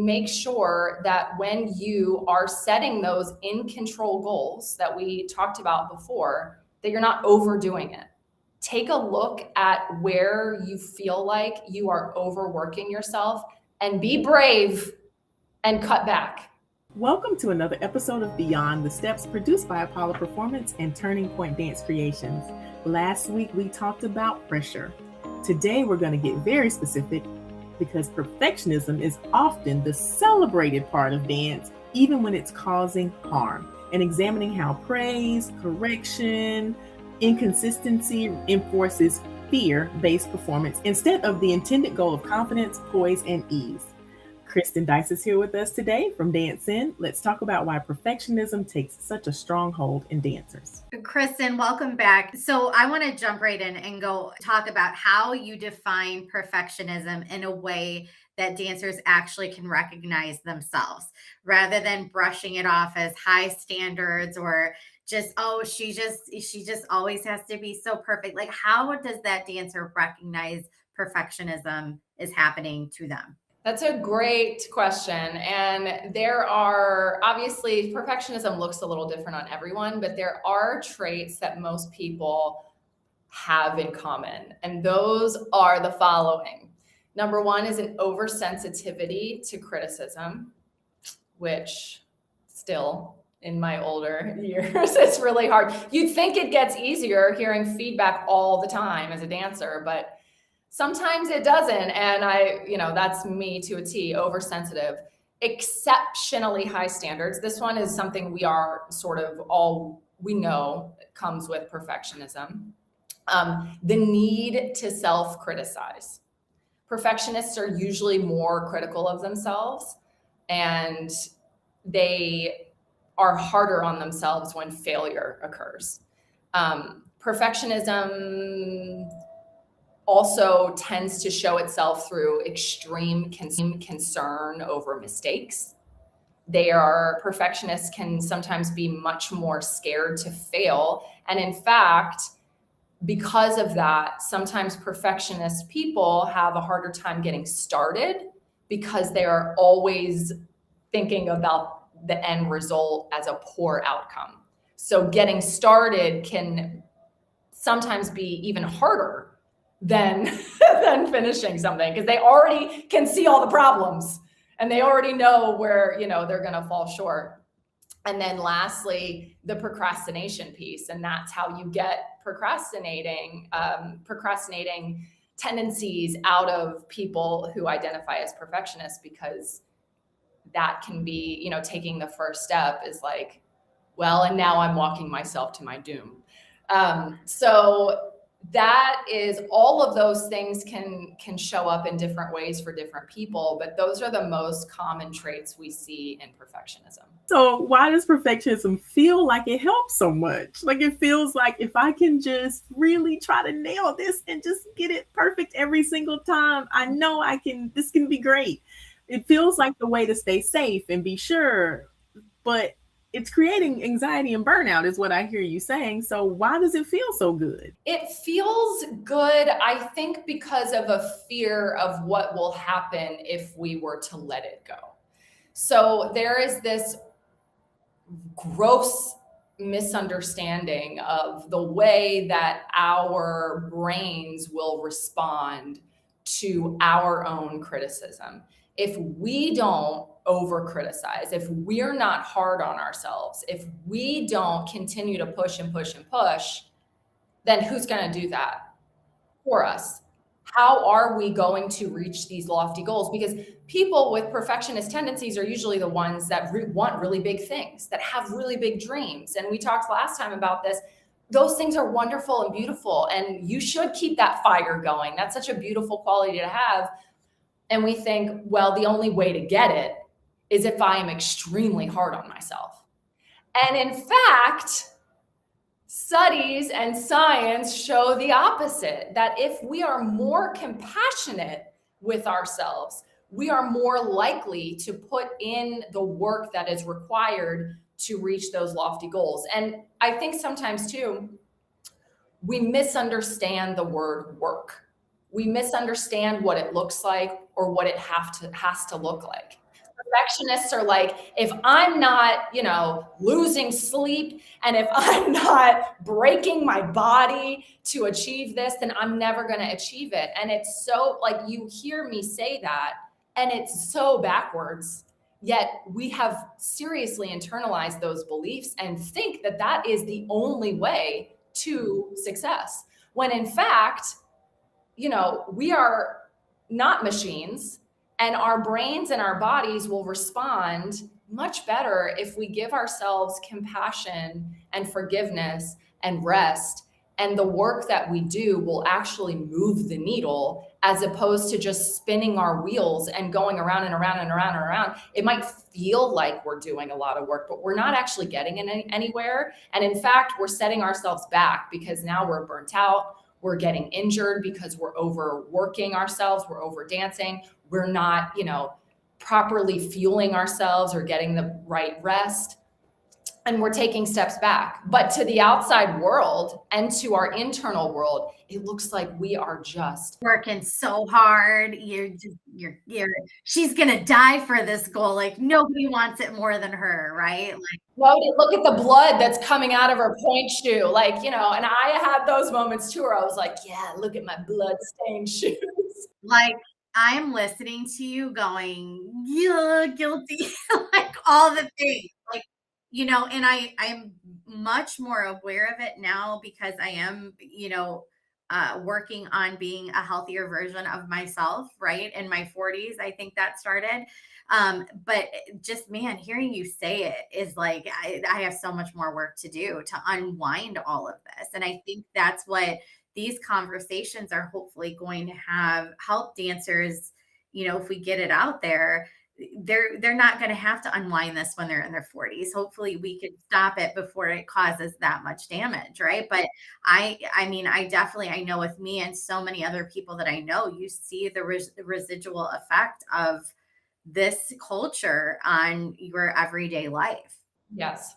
make sure that when you are setting those in control goals that we talked about before, that you're not overdoing it. Take a look at where you feel like you are overworking yourself and be brave and cut back. Welcome to another episode of Beyond the Steps, produced by Apollo Performance and Turning Point Dance Creations. Last week we talked about pressure. Today we're going to get very specific because perfectionism is often the celebrated part of dance, even when it's causing harm, and examining how praise, correction, inconsistency enforces fear-based performance instead of the intended goal of confidence, poise, and ease. Kristin Deiss is here with us today from Danscend. Let's talk about why perfectionism takes such a strong hold in dancers. Kristin, welcome back. So I want to jump right in and go talk about how you define perfectionism in a way that dancers actually can recognize themselves, rather than brushing it off as high standards or just, oh, she just always has to be so perfect. Like, how does that dancer recognize perfectionism is happening to them? That's a great question. And there are, obviously, perfectionism looks a little different on everyone, but there are traits that most people have in common. And those are the following. Number one is an oversensitivity to criticism, which still in my older years, it's really hard. You'd think it gets easier hearing feedback all the time as a dancer, but sometimes it doesn't. And that's me to a T, oversensitive. Exceptionally high standards. This one is something we are sort of all, we know comes with perfectionism. The need to self-criticize. Perfectionists are usually more critical of themselves, and they are harder on themselves when failure occurs. Perfectionism also tends to show itself through extreme concern over mistakes. Perfectionists can sometimes be much more scared to fail. And in fact, because of that, sometimes perfectionist people have a harder time getting started because they are always thinking about the end result as a poor outcome. So getting started can sometimes be even harder than finishing something, because they already can see all the problems and they already know where they're going to fall short. And then lastly, the procrastination piece, and that's how you get procrastinating tendencies out of people who identify as perfectionists, because that can be, taking the first step is like, well, and now I'm walking myself to my doom. So that is, all of those things can show up in different ways for different people, but those are the most common traits we see in perfectionism. So why does perfectionism feel like it helps so much? Like, it feels like if I can just really try to nail this and just get it perfect every single time, I know this can be great. It feels like the way to stay safe and be sure, but it's creating anxiety and burnout is what I hear you saying. So why does it feel so good? It feels good, I think, because of a fear of what will happen if we were to let it go. So there is this gross misunderstanding of the way that our brains will respond to our own criticism. If we don't over criticize, if we're not hard on ourselves, if we don't continue to push and push and push, then who's going to do that for us? How are we going to reach these lofty goals? Because people with perfectionist tendencies are usually the ones that want really big things, that have really big dreams. And we talked last time about this. Those things are wonderful and beautiful, and you should keep that fire going. That's such a beautiful quality to have. And we think, well, the only way to get it is if I am extremely hard on myself. And in fact, studies and science show the opposite, that if we are more compassionate with ourselves, we are more likely to put in the work that is required to reach those lofty goals. And I think sometimes too, we misunderstand the word work. We misunderstand what it looks like or what it has to look like. perfectionists are like, if I'm not, losing sleep and if I'm not breaking my body to achieve this, then I'm never going to achieve it. And it's so like, you hear me say that, and it's so backwards. Yet we have seriously internalized those beliefs and think that that is the only way to success. When in fact, we are not machines, and our brains and our bodies will respond much better if we give ourselves compassion and forgiveness and rest. And the work that we do will actually move the needle, as opposed to just spinning our wheels and going around and around and around and around. It might feel like we're doing a lot of work, but we're not actually getting anywhere. And in fact, we're setting ourselves back, because now we're burnt out. We're getting injured because we're overworking ourselves. We're over dancing. We're not, properly fueling ourselves or getting the right rest. And we're taking steps back. But to the outside world and to our internal world, it looks like we are just working so hard. She's going to die for this goal. Like, nobody wants it more than her, right? Like, look at the blood that's coming out of her point shoe. Like, and I had those moments too, where I was like, yeah, look at my blood stained shoes. Like, I'm listening to you going, yeah, guilty, like all the things, like, and I'm much more aware of it now, because I am, working on being a healthier version of myself, right? In my 40s, I think that started. But just, man, hearing you say it is like, I have so much more work to do to unwind all of this. And I think that's what these conversations are hopefully going to help dancers. If we get it out there, they're not going to have to unwind this when they're in their 40s. Hopefully we can stop it before it causes that much damage, right? But I mean, I know with me and so many other people that I know, you see the residual effect of this culture on your everyday life. Yes.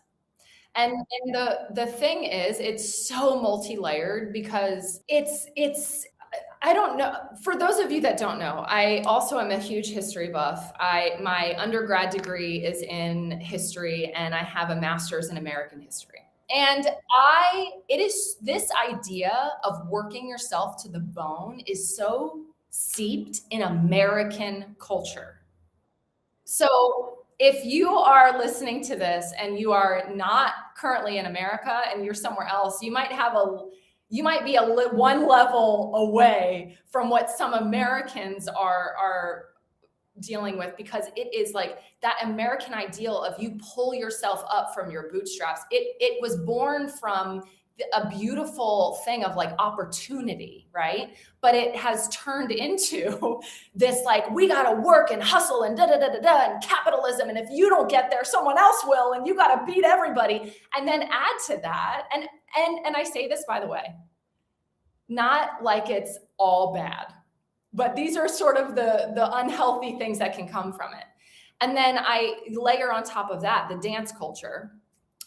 And the thing is, it's so multi-layered, because it's I don't know. For those of you that don't know, I also am a huge history buff. My undergrad degree is in history, and I have a master's in American history. And it is this idea of working yourself to the bone is so seeped in American culture. So if you are listening to this and you are not currently in America and you're somewhere else, you might be one level away from what some Americans are dealing with, because it is like that American ideal of you pull yourself up from your bootstraps. It was born from a beautiful thing of like opportunity, right? But it has turned into this like, we got to work and hustle and and capitalism. And if you don't get there, someone else will, and you got to beat everybody. And then add to that. And I say this, by the way, not like it's all bad, but these are sort of the unhealthy things that can come from it. And then I layer on top of that the dance culture,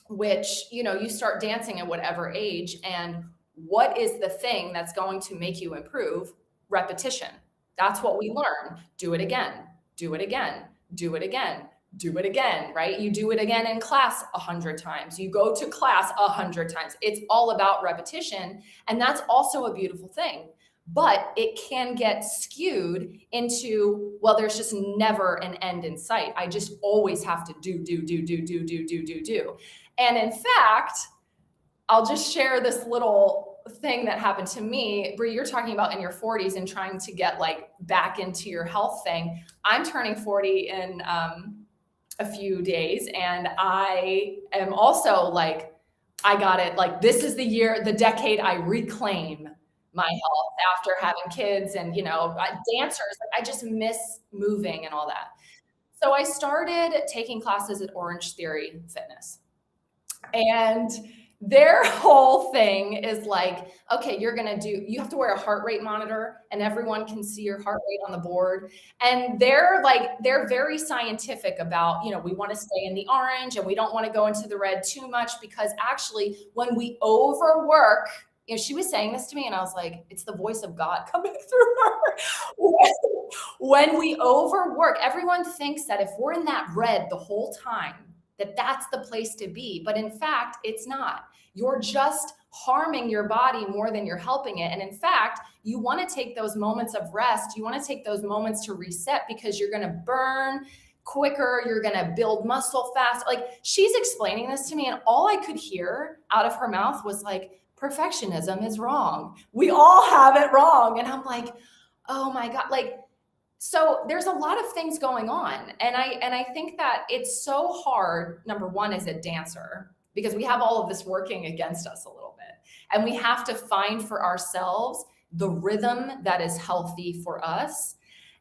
which, you start dancing at whatever age. And what is the thing that's going to make you improve? Repetition. That's what we learn. Do it again, do it again, do it again, do it again, right? You do it again in class 100 times. You go to class 100 times. It's all about repetition. And that's also a beautiful thing. But it can get skewed into, well, there's just never an end in sight. I just always have to do. And in fact, I'll just share this little thing that happened to me. Brie, you're talking about in your 40s and trying to get like back into your health thing. I'm turning 40 in a few days, and I am also like, I got it. Like, this is the decade I reclaim my health after having kids and, dancers. I just miss moving and all that. So I started taking classes at Orange Theory Fitness. And their whole thing is like, okay, you have to wear a heart rate monitor, and everyone can see your heart rate on the board. And they're very scientific about, we want to stay in the orange and we don't want to go into the red too much, because actually when we overwork she was saying this to me and I was like, it's the voice of God coming through her. When we overwork, everyone thinks that if we're in that red the whole time, that that's the place to be. But in fact, it's not. You're just harming your body more than you're helping it. And in fact, you want to take those moments of rest. You want to take those moments to reset because you're going to burn quicker. You're going to build muscle fast. Like, she's explaining this to me, and all I could hear out of her mouth was like, perfectionism is wrong. We all have it wrong. And I'm like, oh my God. Like, so there's a lot of things going on. And I think that it's so hard, number one, as a dancer, because we have all of this working against us a little bit. And we have to find for ourselves the rhythm that is healthy for us.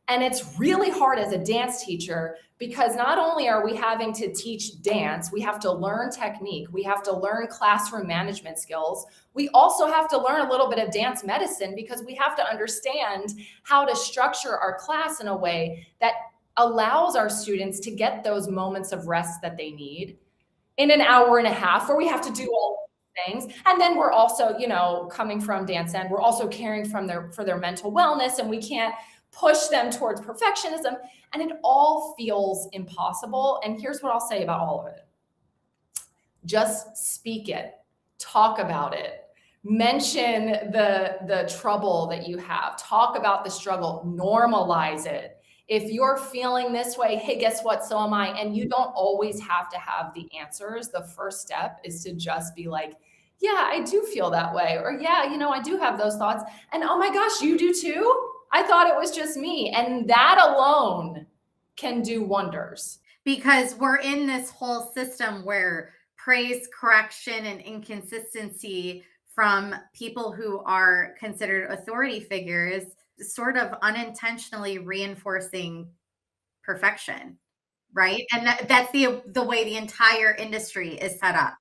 And it's really hard as a dance teacher because not only are we having to teach dance, we have to learn technique, we have to learn classroom management skills. We also have to learn a little bit of dance medicine because we have to understand how to structure our class in a way that allows our students to get those moments of rest that they need in an hour and a half where we have to do all things. And then we're also, coming from Danscend, we're also caring for their mental wellness, and we can't push them towards perfectionism. And it all feels impossible. And here's what I'll say about all of it. Just speak it, talk about it, mention the trouble that you have, talk about the struggle, normalize it. If you're feeling this way, hey, guess what? So am I. And you don't always have to have the answers. The first step is to just be like, yeah, I do feel that way. Or yeah, I do have those thoughts. And oh my gosh, you do too? I thought it was just me. And that alone can do wonders. Because we're in this whole system where praise, correction, and inconsistency from people who are considered authority figures sort of unintentionally reinforcing perfection, right? And that's the way the entire industry is set up.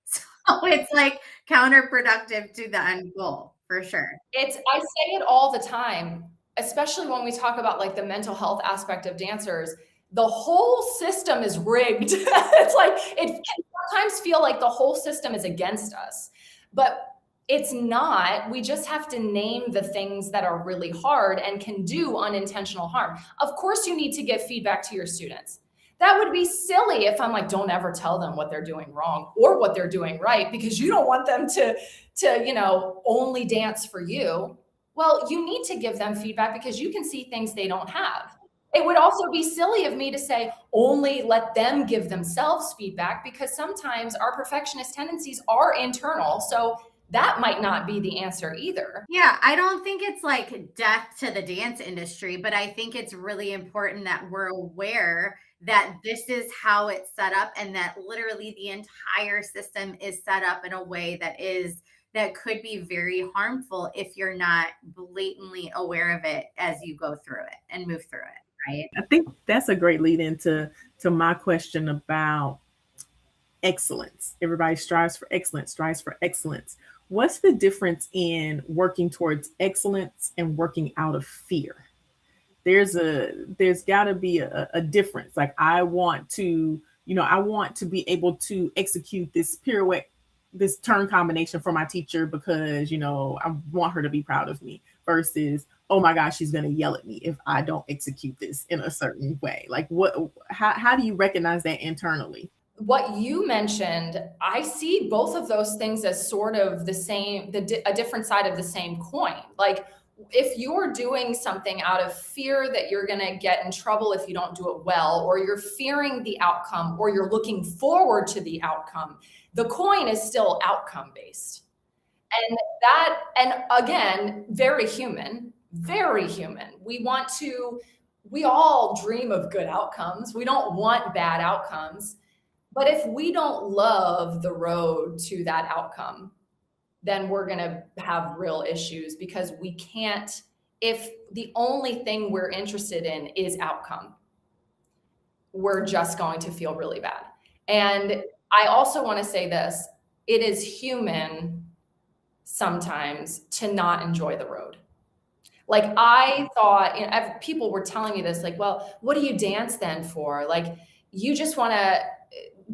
So it's like counterproductive to the end goal, for sure. I say it all the time, especially when we talk about like the mental health aspect of dancers. The whole system is rigged. It's like, it can sometimes feel like the whole system is against us, but it's not. We just have to name the things that are really hard and can do unintentional harm. Of course, you need to give feedback to your students. That would be silly if I'm like, don't ever tell them what they're doing wrong or what they're doing right, because you don't want them to only dance for you. Well, you need to give them feedback because you can see things they don't have. It would also be silly of me to say, only let them give themselves feedback, because sometimes our perfectionist tendencies are internal. So that might not be the answer either. Yeah, I don't think it's like death to the dance industry, but I think it's really important that we're aware that this is how it's set up, and that literally the entire system is set up in a way that could be very harmful if you're not blatantly aware of it as you go through it and move through it, right? I think that's a great lead into my question about excellence. Everybody strives for excellence. What's the difference in working towards excellence and working out of fear? There's got to be a difference. Like, I want to be able to execute this pirouette, this turn combination for my teacher because, I want her to be proud of me, versus, oh my gosh, she's going to yell at me if I don't execute this in a certain way. Like, how do you recognize that internally? What you mentioned, I see both of those things as sort of the same, a different side of the same coin. Like, if you're doing something out of fear that you're going to get in trouble if you don't do it well, or you're fearing the outcome, or you're looking forward to the outcome, the coin is still outcome based. And again, very human, very human. We all dream of good outcomes. We don't want bad outcomes. But if we don't love the road to that outcome, then we're going to have real issues, because we can't, if the only thing we're interested in is outcome, we're just going to feel really bad. And I also want to say this, it is human sometimes to not enjoy the road. Like, I thought, people were telling me this, like, well, what do you dance then for? Like, you just want to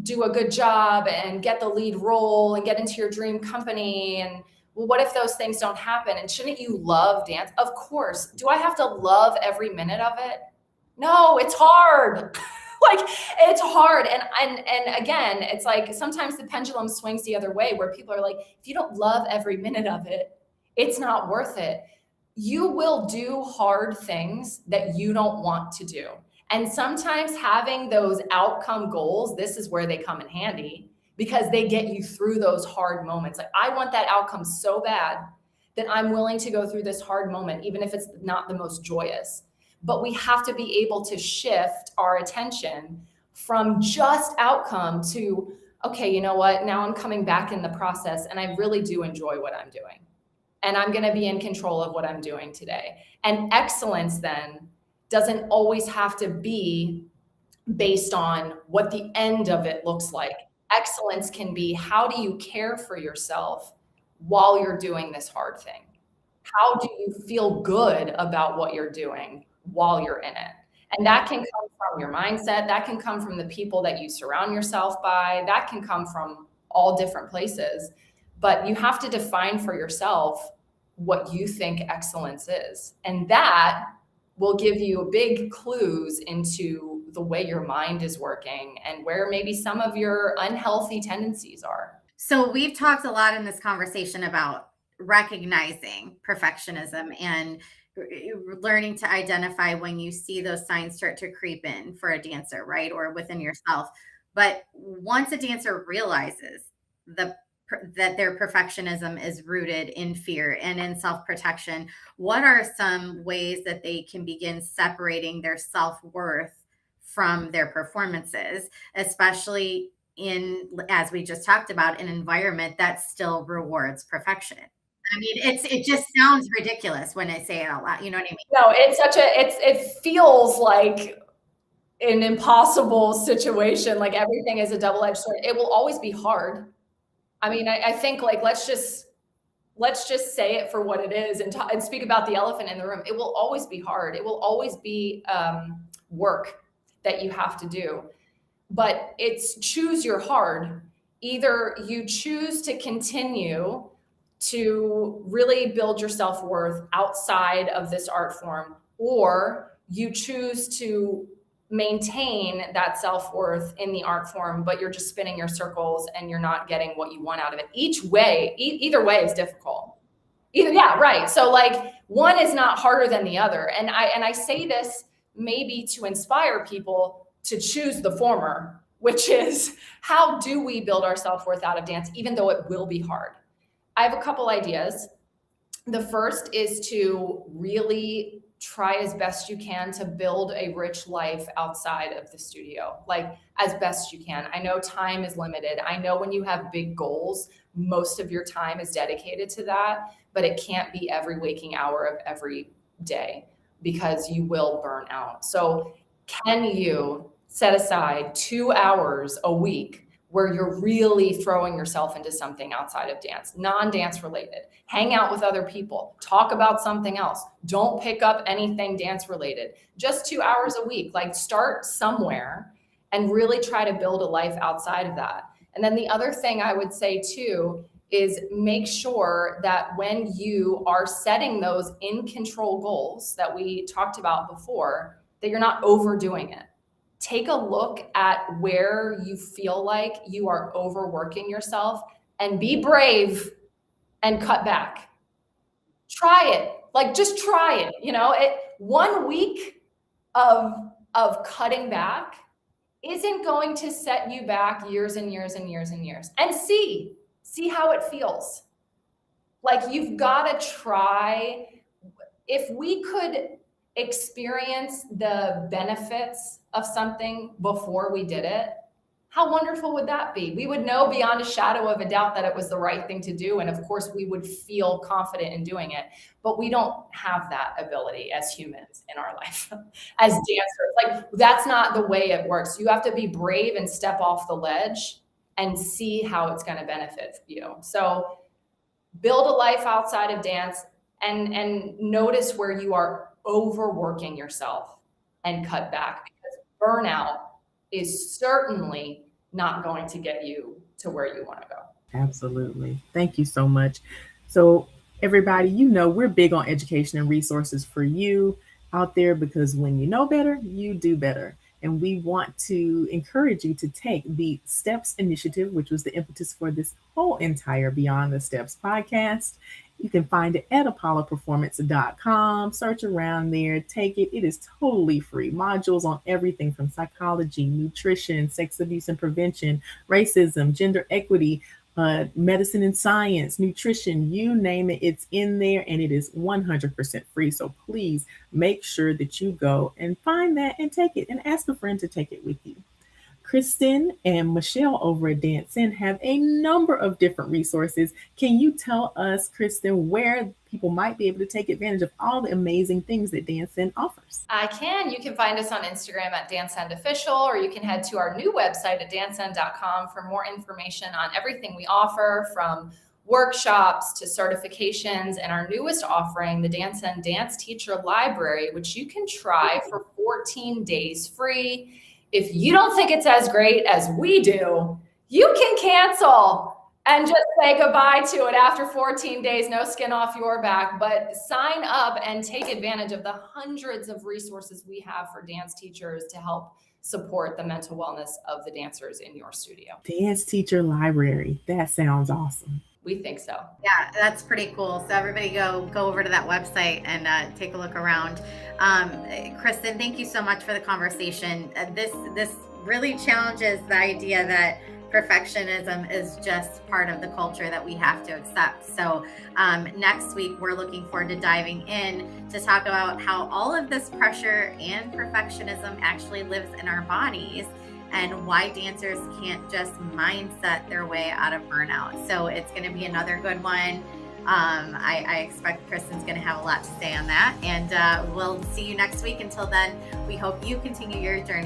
do a good job and get the lead role and get into your dream company. And Well, what if those things don't happen? And shouldn't you love dance? Of course. Do I have to love every minute of it? No, it's hard. Like, it's hard. And again, it's like sometimes the pendulum swings the other way where people are like, if you don't love every minute of it, it's not worth it. You will do hard things that you don't want to do. And sometimes having those outcome goals, this is where they come in handy because they get you through those hard moments. Like, I want that outcome so bad that I'm willing to go through this hard moment, even if it's not the most joyous. But we have to be able to shift our attention from just outcome to, okay, you know what? Now I'm coming back in the process and I really do enjoy what I'm doing. And I'm going to be in control of what I'm doing today. And excellence then doesn't always have to be based on what the end of it looks like. Excellence can be, how do you care for yourself while you're doing this hard thing? How do you feel good about what you're doing while you're in it? And that can come from your mindset. That can come from the people that you surround yourself by. That can come from all different places. But you have to define for yourself what you think excellence is. And that will give you big clues into the way your mind is working and where maybe some of your unhealthy tendencies are. So we've talked a lot in this conversation about recognizing perfectionism and learning to identify when you see those signs start to creep in for a dancer, right? Or within yourself. But once a dancer realizes that their perfectionism is rooted in fear and in self-protection, what are some ways that they can begin separating their self-worth from their performances, especially in, as we just talked about, an environment that still rewards perfection? I mean, it just sounds ridiculous when I say it out loud. You know what I mean? No, it feels like an impossible situation. Like everything is a double-edged sword. It will always be hard. I mean, I think like, let's just say it for what it is and speak about the elephant in the room. It will always be hard. It will always be work that you have to do, but it's choose your hard. Either you choose to continue to really build your self-worth outside of this art form, or you choose to maintain that self-worth in the art form, but you're just spinning your circles and you're not getting what you want out of it. Either way is difficult. Yeah, right. So like one is not harder than the other. And I say this maybe to inspire people to choose the former, which is, how do we build our self-worth out of dance, even though it will be hard? I have a couple ideas. The first is to really try as best you can to build a rich life outside of the studio, like as best you can. I know time is limited. I know when you have big goals, most of your time is dedicated to that, but it can't be every waking hour of every day because you will burn out. So can you set aside 2 hours a week where you're really throwing yourself into something outside of dance, non-dance related? Hang out with other people, talk about something else. Don't pick up anything dance related. Just 2 hours a week, like start somewhere and really try to build a life outside of that. And then the other thing I would say too is make sure that when you are setting those in control goals that we talked about before, that you're not overdoing it. Take a look at where you feel like you are overworking yourself and be brave and cut back. Try it. Like, just try it. 1 week of cutting back isn't going to set you back years and years and years and years. And see how it feels. Like, you've got to try. If we could experience the benefits of something before we did it, how wonderful would that be? We would know beyond a shadow of a doubt that it was the right thing to do. And of course, we would feel confident in doing it. But we don't have that ability as humans in our life, as dancers. Like, that's not the way it works. You have to be brave and step off the ledge and see how it's going to benefit you. So build a life outside of dance and notice where you are overworking yourself and cut back, because burnout is certainly not going to get you to where you want to go. Absolutely. Thank you so much. So everybody, we're big on education and resources for you out there, because when you know better, you do better. And we want to encourage you to take the STEPS initiative, which was the impetus for this whole entire Beyond the Steps podcast. You can find it at apolloperformance.com. Search around there, take it. It is totally free. Modules on everything from psychology, nutrition, sex abuse and prevention, racism, gender equity, medicine and science, nutrition, you name it, it's in there, and it is 100% free. So please make sure that you go and find that and take it, and ask a friend to take it with you. Kristin and Michelle over at Danscend have a number of different resources. Can you tell us, Kristin, where people might be able to take advantage of all the amazing things that Danscend offers? I can. You can find us on Instagram at Danscend Official, or you can head to our new website at danscend.com for more information on everything we offer, from workshops to certifications, and our newest offering, the Danscend Dance Teacher Library, which you can try for 14 days free. If you don't think it's as great as we do, you can cancel and just say goodbye to it after 14 days, no skin off your back. But sign up and take advantage of the hundreds of resources we have for dance teachers to help support the mental wellness of the dancers in your studio. Dance Teacher Library. That sounds awesome. We think so. Yeah, that's pretty cool. So everybody go over to that website and take a look around. Kristin, thank you so much for the conversation. This really challenges the idea that perfectionism is just part of the culture that we have to accept. So next week, we're looking forward to diving in to talk about how all of this pressure and perfectionism actually lives in our bodies, and why dancers can't just mindset their way out of burnout. So it's going to be another good one. I expect Kristin's going to have a lot to say on that, and we'll see you next week. Until then, we hope you continue your journey